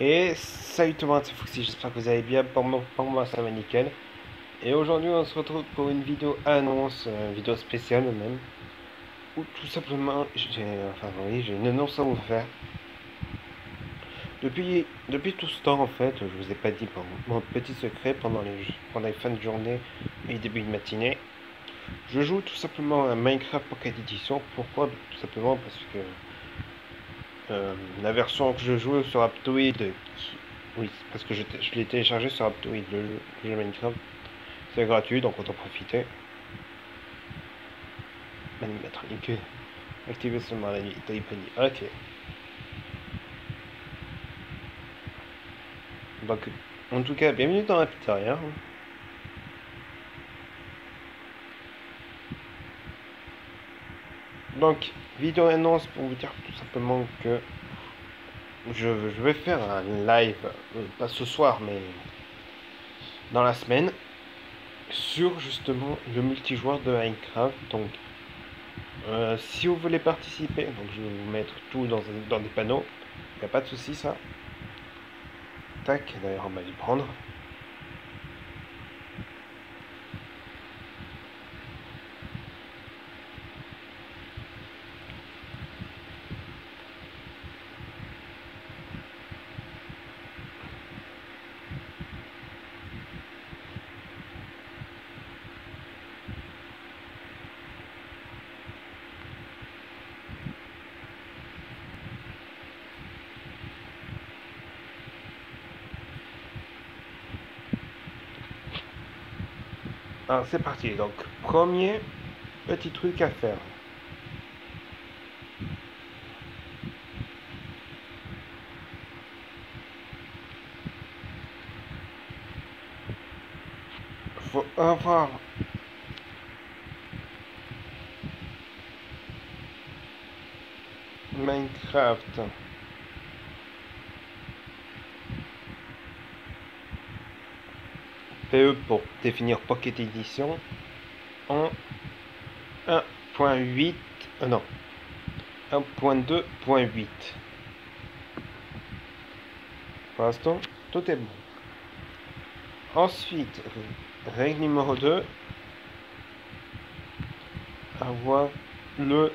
Et salut tout le monde, c'est Foxy, j'espère que vous allez bien, pour moi ça va nickel. Et aujourd'hui on se retrouve pour une vidéo annonce, une vidéo spéciale même, où tout simplement j'ai une annonce à vous faire. Depuis tout ce temps en fait, je vous ai pas dit mon petit secret pendant les fins de journée et début de matinée. Je joue tout simplement à Minecraft Pocket Edition. Pourquoi? Tout simplement parce que la version que je joue sur Aptoid, oui, parce que je l'ai téléchargé sur Aptoid, le jeu Minecraft. C'est gratuit, donc autant profiter. Animatronique, activer seulement la nuit, Typani. Ok. Donc, en tout cas, bienvenue dans la pizzeria. Donc, vidéo annonce pour vous dire tout simplement que je vais faire un live, pas ce soir, mais dans la semaine, sur justement le multijoueur de Minecraft. Donc, si vous voulez participer, donc je vais vous mettre tout dans des panneaux. Il n'y a pas de souci, ça. Tac, d'ailleurs, on va y prendre. Alors, c'est parti. Donc, premier petit truc à faire. Faut avoir Minecraft PE pour définir Pocket Edition en 1.8, non, 1.2.8. Pour l'instant, tout est bon. Ensuite, règle numéro 2, avoir le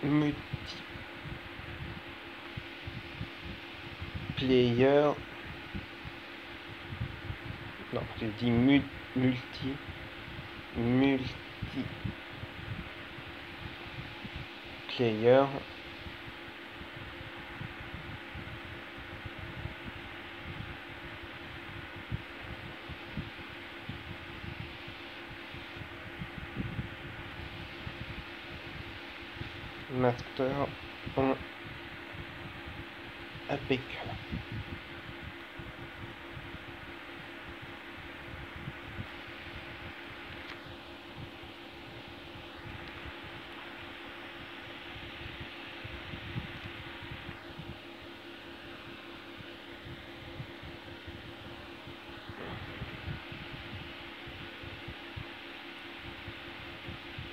multiplayer. Non, j'ai dit multiplayer master en APK.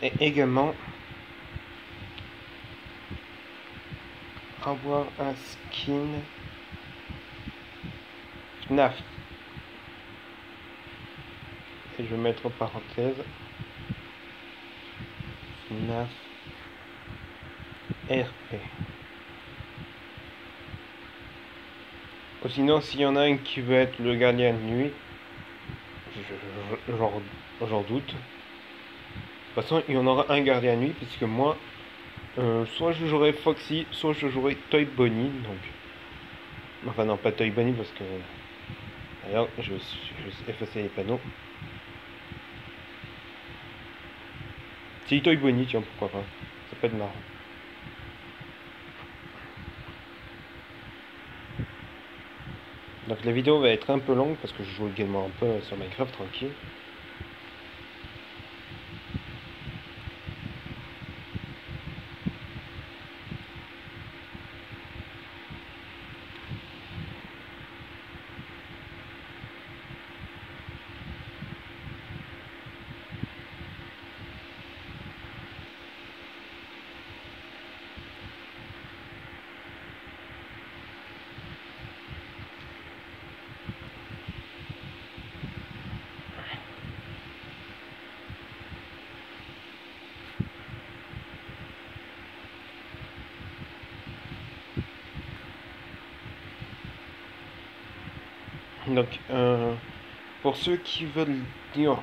Et également avoir un skin FNAF. Et je vais mettre en parenthèse FNAF RP. Ou sinon, s'il y en a un qui veut être le gardien de nuit, j'en doute. De toute façon, il y en aura un gardien de nuit, puisque moi, soit je jouerai Foxy, soit je jouerai Toy Bonnie. Donc, enfin, non, pas Toy Bonnie, parce que. D'ailleurs, je vais effacer les panneaux. Si Toy Bonnie, tiens, pourquoi pas. Ça peut être marrant. Donc la vidéo va être un peu longue parce que je joue également un peu sur Minecraft tranquille. Donc, pour ceux qui veulent dire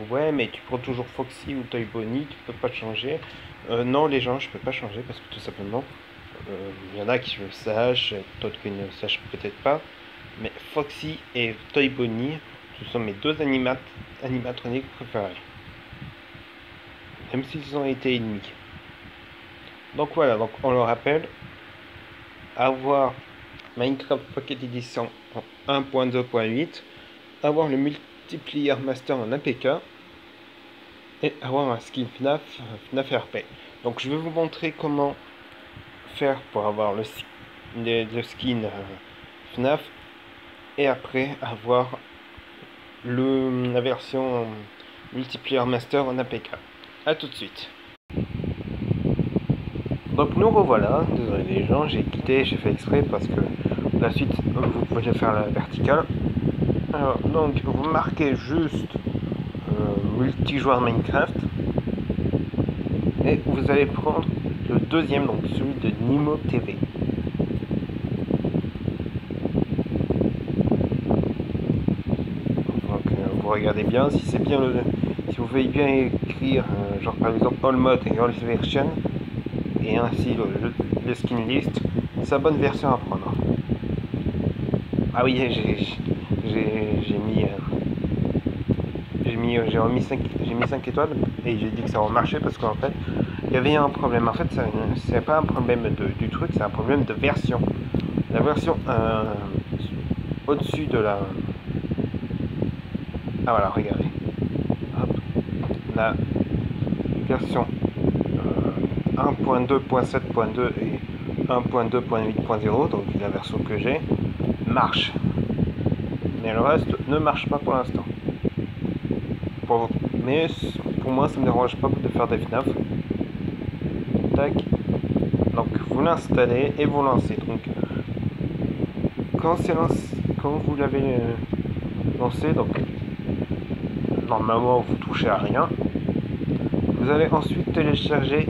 ouais, mais tu prends toujours Foxy ou Toy Bonnie, tu peux pas changer. Non, les gens, je peux pas changer parce que tout simplement, il y en a qui le sachent, d'autres qui ne le sachent peut-être pas. Mais Foxy et Toy Bonnie, ce sont mes deux animatroniques préférés. Même s'ils ont été ennemis. Donc voilà, donc on le rappelle, avoir Minecraft Pocket Edition en 1.2.8, avoir le multiplier master en APK et avoir un skin FNAF RP. Donc je vais vous montrer comment faire pour avoir le skin FNAF et après avoir la version multiplier master en APK. A tout de suite. Donc nous revoilà, désolé les gens, j'ai quitté, j'ai fait exprès parce que la suite vous pouvez faire la verticale. Alors donc vous marquez juste multijoueur Minecraft et vous allez prendre le deuxième, donc celui de Nimo TV. Donc vous regardez bien si c'est bien si vous voulez bien écrire genre par exemple all mode et all version et ainsi le skin list, c'est la bonne version à prendre. Ah oui, j'ai mis 5 étoiles et j'ai dit que ça va marcher parce qu'en fait il y avait un problème. En fait c'est pas un problème du truc, c'est un problème de version. La version au-dessus de la... Ah voilà, regardez. Hop. La version 1.2.7.2 et 1.2.8.0, donc la version que j'ai, marche. Mais le reste ne marche pas pour l'instant. Mais pour moi, ça ne me dérange pas de faire des FNAF. Tac. Donc vous l'installez et vous lancez. Donc quand vous l'avez lancé, donc normalement vous touchez à rien. Vous allez ensuite télécharger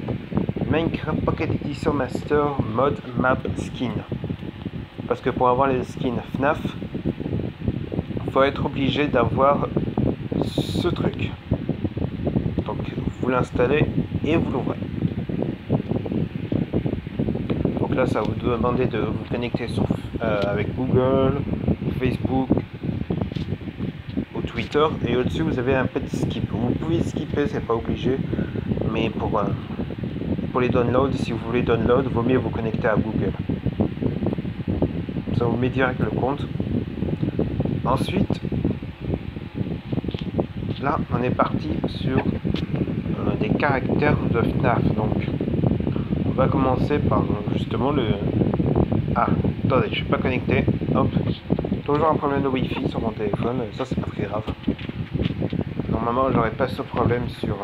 Minecraft Pocket Edition Master Mode Map Skin. Parce que pour avoir les skins FNAF, il faut être obligé d'avoir ce truc. Donc vous l'installez et vous l'ouvrez. Donc là, ça va vous demander de vous connecter avec Google, Facebook ou Twitter. Et au-dessus, vous avez un petit skip. Vous pouvez skipper, c'est pas obligé. Mais pour les downloads, si vous voulez download, vaut mieux vous connecter à Google. Ça vous met direct le compte. Ensuite, là, on est parti sur des caractères de FNAF. Donc, on va commencer par justement le... Ah, attendez, je suis pas connecté. Hop. Toujours un problème de Wi-Fi sur mon téléphone. Ça, c'est pas très grave. Normalement, j'aurais pas ce problème sur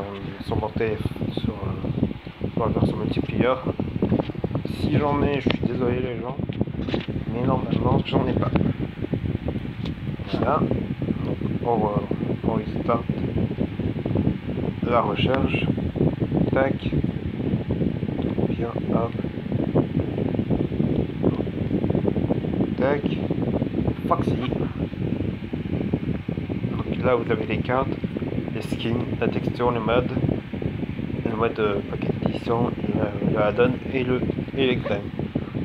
mon téléphone, sur la version multiplier. Si j'en ai, je suis désolé les gens. Mais normalement, j'en ai pas. Voilà. Donc, on restart la recherche. Tac. Bien, hop. Tac. Foxy. Donc là, vous avez les cartes, les skins, la texture, le mode Pocket Edition, le add-on et les graines.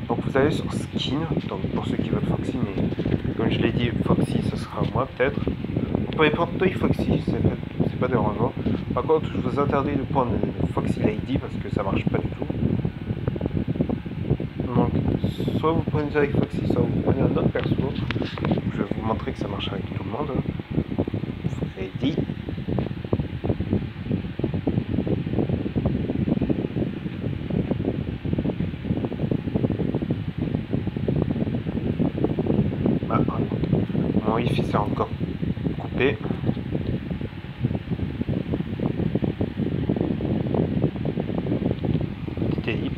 Donc vous allez sur Skin, donc pour ceux qui veulent Foxy, mais comme je l'ai dit, Foxy ce sera moi peut-être. Vous pouvez prendre Toy Foxy, c'est pas dérangeant. Par contre, je vous interdis de prendre Foxy Lady parce que ça marche pas du tout. Donc, soit vous prenez avec Foxy, soit vous prenez un autre perso. Je vais vous montrer que ça marche avec tout le monde. Lady. Mon wifi c'est encore coupé. Petite ellipse.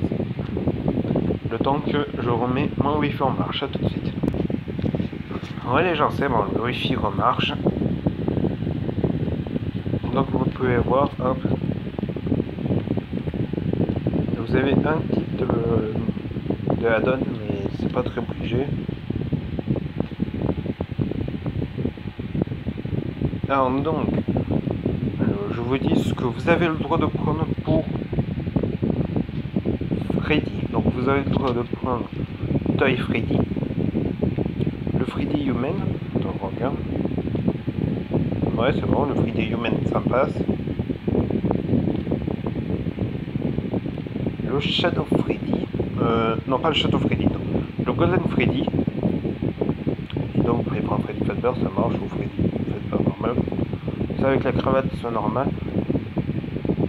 Le temps que je remets mon wifi en marche. À tout de suite. Ouais les gens, c'est bon, le wifi remarche. Donc vous pouvez voir, hop. Vous avez un type de add-on, mais c'est pas très obligé. Alors donc, je vous dis ce que vous avez le droit de prendre pour Freddy. Donc vous avez le droit de prendre Toy Freddy, le Freddy Human, donc regarde. Ouais c'est bon, le Freddy Human ça passe. Le Shadow Freddy, non pas le Shadow Freddy, non. Le Golden Freddy. Donc vous pouvez prendre Freddy Fazbear, ça marche, ou Freddy Fazbear normal. Ça avec la cravate c'est normal.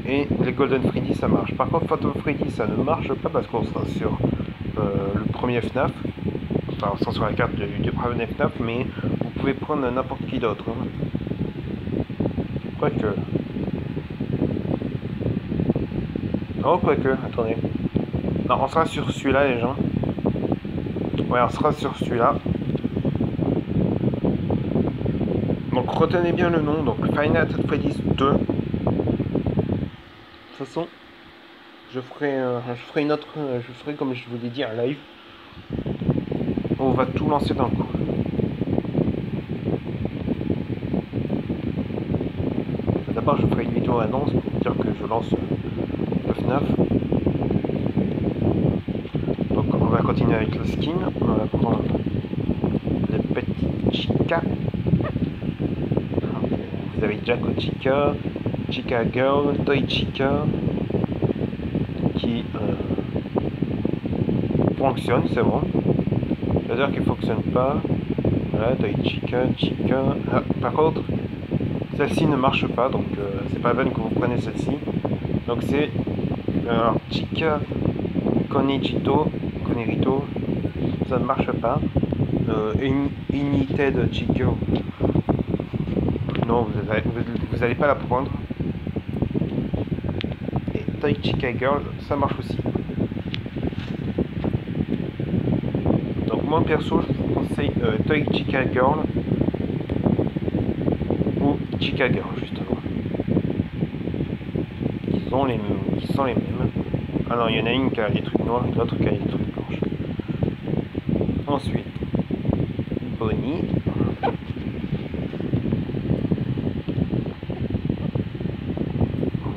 Et les Golden Freddy ça marche. Par contre Phantom Freddy ça ne marche pas parce qu'on sera sur le premier FNAF. Enfin on sera sur la carte du premier FNAF, mais vous pouvez prendre n'importe qui d'autre. Hein. Quoique. Oh quoique, attendez. Non, on sera sur celui-là les gens. Ouais, on sera sur celui-là. Donc retenez bien le nom, donc Five Nights at Freddy's 2. De toute façon, je ferai une autre, je ferai comme je vous l'ai dit un live. On va tout lancer d'un coup. D'abord, je ferai une vidéo annonce pour dire que je lance le FNAF. Donc on va continuer avec le skin. On va prendre les petites chicas. Vous avez Jaco Chica, Chica Girl, Toy Chica qui fonctionne, c'est bon. C'est-à-dire qu'il fonctionne pas. Voilà, Toy Chica, Chica. Ah, par contre, celle-ci ne marche pas, donc c'est pas la peine que vous preniez celle-ci. Donc c'est Chica Konirito, ça ne marche pas. Unité de Chica, non, vous allez pas la prendre. Et Toy Chica Girl, ça marche aussi. Donc moi perso, je vous conseille Toy Chica Girl ou Chica Girl justement. Qui sont les mêmes. Ah non, il y en a une qui a des trucs noirs et l'autre qui a des trucs blanches. Ensuite, Bonnie.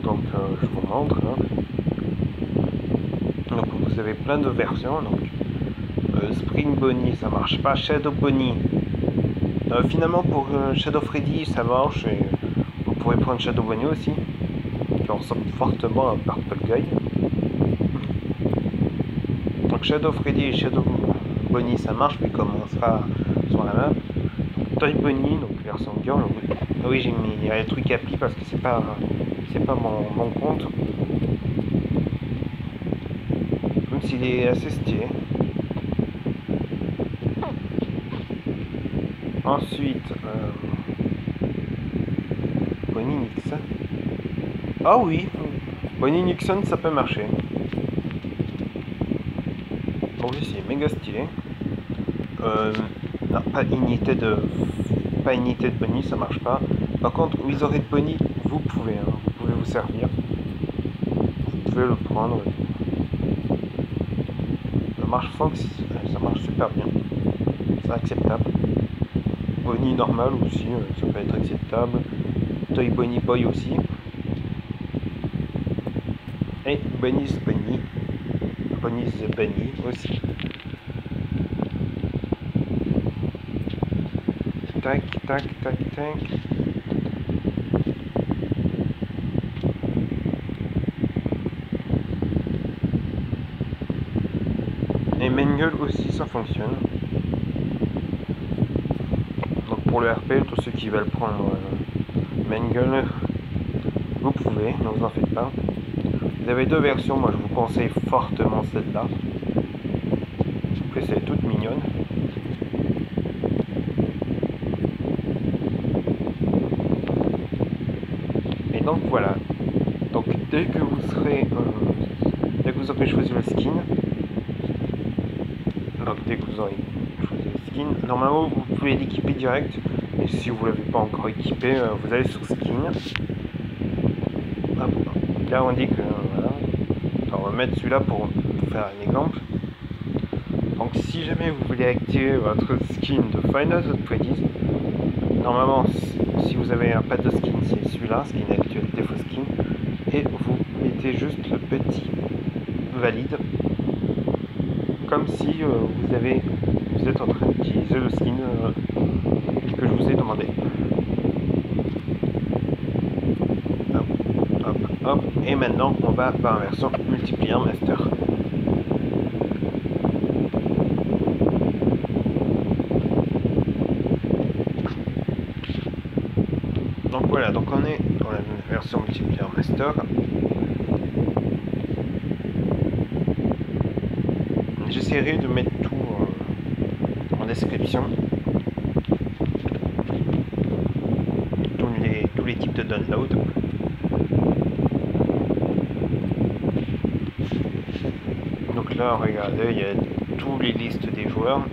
Donc je vous montre. Hein. Donc vous avez plein de versions. Donc Spring Bonnie ça marche pas. Shadow Bonnie. Finalement pour Shadow Freddy ça marche. Et vous pourrez prendre Shadow Bonnie aussi. Qui ressemble fortement à Purple Guy. Donc Shadow Freddy et Shadow Bonnie ça marche mais comme on sera sur la map. Toy Bonnie, donc version girl. Oui j'ai mis les trucs appli parce que c'est pas mon compte. Même s'il est assez stylé. Ensuite Bonnie Nixon. Ah oui, Bonnie Nixon ça peut marcher. Donc ici c'est méga stylé. Non, pas unité de Bonnie, ça marche pas. Par contre, Wizard Bonnie, vous pouvez vous servir. Vous pouvez le prendre. Ça marche super bien. C'est acceptable. Bonnie normal aussi, ça peut être acceptable. Toy Bonnie Boy aussi. Et Bonnie's Bunny. Bonnie's Bunny aussi. Tac, tac, tac, tac. Et Mangle aussi, ça fonctionne. Donc pour le RP, tous ceux qui veulent prendre Mangle, vous pouvez, ne vous en faites pas. Vous avez deux versions, moi je vous conseille fortement celle-là. Après c'est toute mignonne. Et donc voilà. Donc dès que vous aurez choisi le skin, donc dès que vous aurez choisi le skin, normalement vous pouvez l'équiper direct. Et si vous ne l'avez pas encore équipé, vous allez sur skin. Hop, là on dit que voilà. Alors, on va mettre celui-là pour faire un exemple. Donc si jamais vous voulez activer votre skin de Five Nights at Freddy's, Normalement, si vous avez un pad de skin, c'est celui-là, skin actuel, défaut skin, et vous mettez juste le petit valide, comme si vous êtes en train d'utiliser le skin que je vous ai demandé. Hop, hop, hop, et maintenant on va par la version multiplayer master. Donc voilà, donc on est dans la version multiplayer master. J'essaierai de mettre tout en description. Tous les types de download. Donc là, regardez, il y a toutes les listes des joueurs.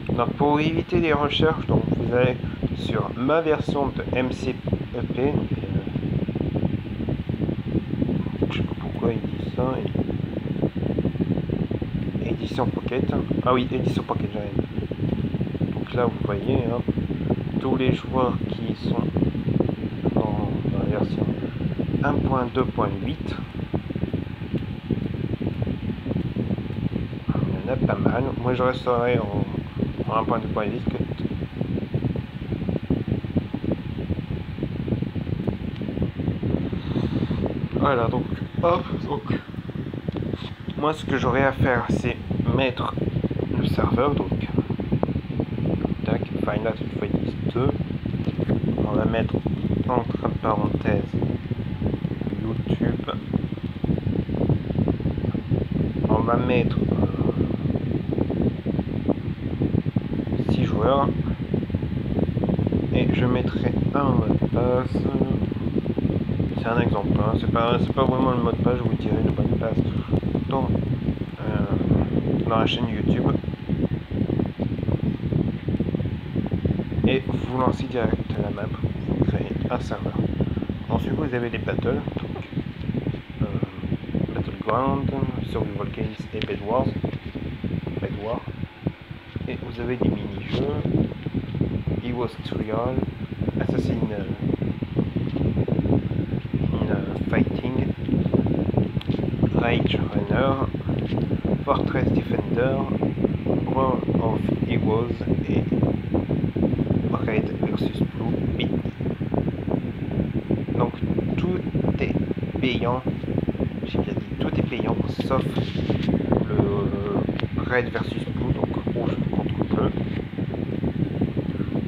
Donc pour éviter les recherches, donc vous allez sur ma version de MCEP. Je sais pas pourquoi il dit ça. Édition Pocket. Ah oui, édition Pocket, j'arrive. Donc là, vous voyez hein, tous les joueurs qui sont dans la version 1.2.8. Il y en a pas mal. Moi, je resterai en 1.2.8. Voilà, donc hop, donc moi ce que j'aurai à faire c'est mettre le serveur, donc tac, Final Fantasy 2, on va mettre entre parenthèses YouTube, on va mettre 6 joueurs et je mettrai un mot de passe. C'est un exemple, hein. C'est pas vraiment le mot de passe, je vous dirai le mot de passe dans la chaîne YouTube. Et vous lancez direct la map, vous créez un serveur. Ensuite vous avez les battles, donc Battleground, Survival Games et Bed War. Et vous avez des mini-jeux, Heroes Trial, Assassin Fighting, Rage Runner, Fortress Defender, War of Heroes et Red versus Blue Beat. Donc tout est payant, j'ai bien dit, tout est payant sauf le Red versus Blue, donc rouge contre bleu,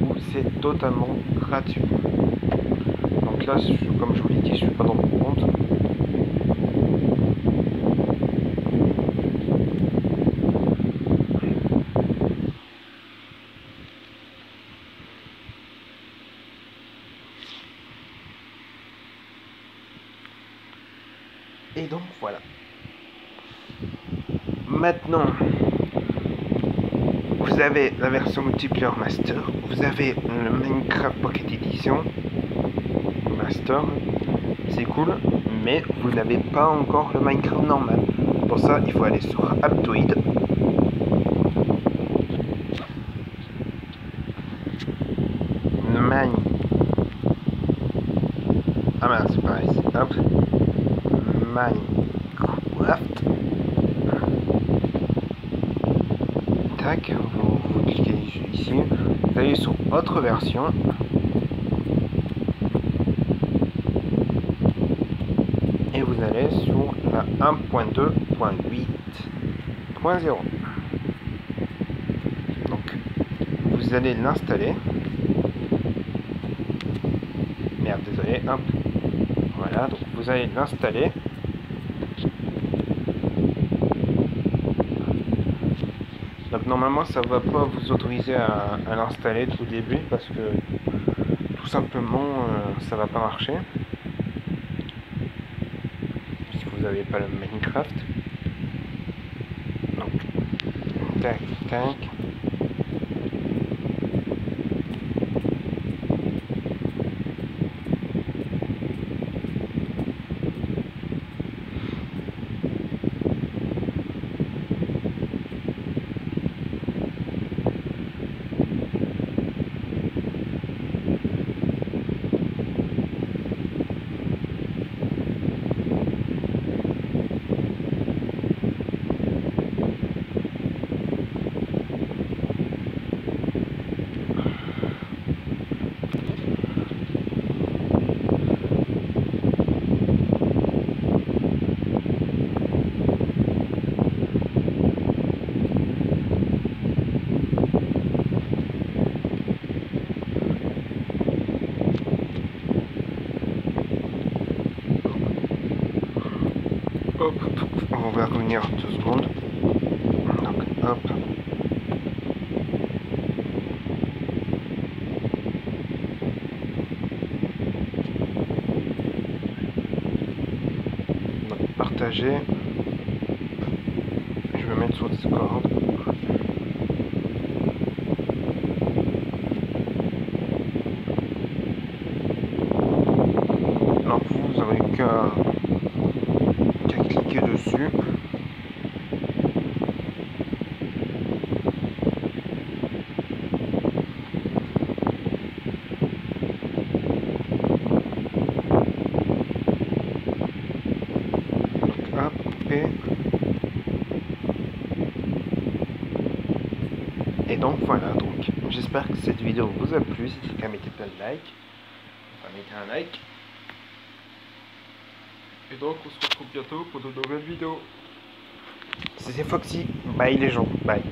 où c'est totalement gratuit. Donc là, comme je vous l'ai dit, je suis pas dans mon compte. Et donc voilà. Maintenant, vous avez la version multiplayer master, vous avez le Minecraft Pocket Edition master, c'est cool, mais vous n'avez pas encore le Minecraft normal. Pour ça, il faut aller sur Aptoide. Ah mince, c'est pareil, hop. Minecraft. Tac, vous cliquez ici, vous allez sur autre version. Et vous allez sur la 1.2.8.0. Donc vous allez l'installer. Merde, désolé, hop. Voilà, donc vous allez l'installer. Donc normalement ça va pas vous autoriser à l'installer tout au début parce que tout simplement ça va pas marcher puisque vous n'avez pas le Minecraft. Donc tac tac. Hop, on va revenir 2 secondes. Donc, hop. Donc, partager. Je vais mettre sur Discord. Alors vous avez qu'à cliquer dessus. Donc hop, couper. Et donc voilà, donc j'espère que cette vidéo vous a plu. Si c'est le cas, mettez plein de likes. Enfin, mettez un like. Et donc on se retrouve bientôt pour de nouvelles vidéos. C'était Foxy. Bye les gens. Bye.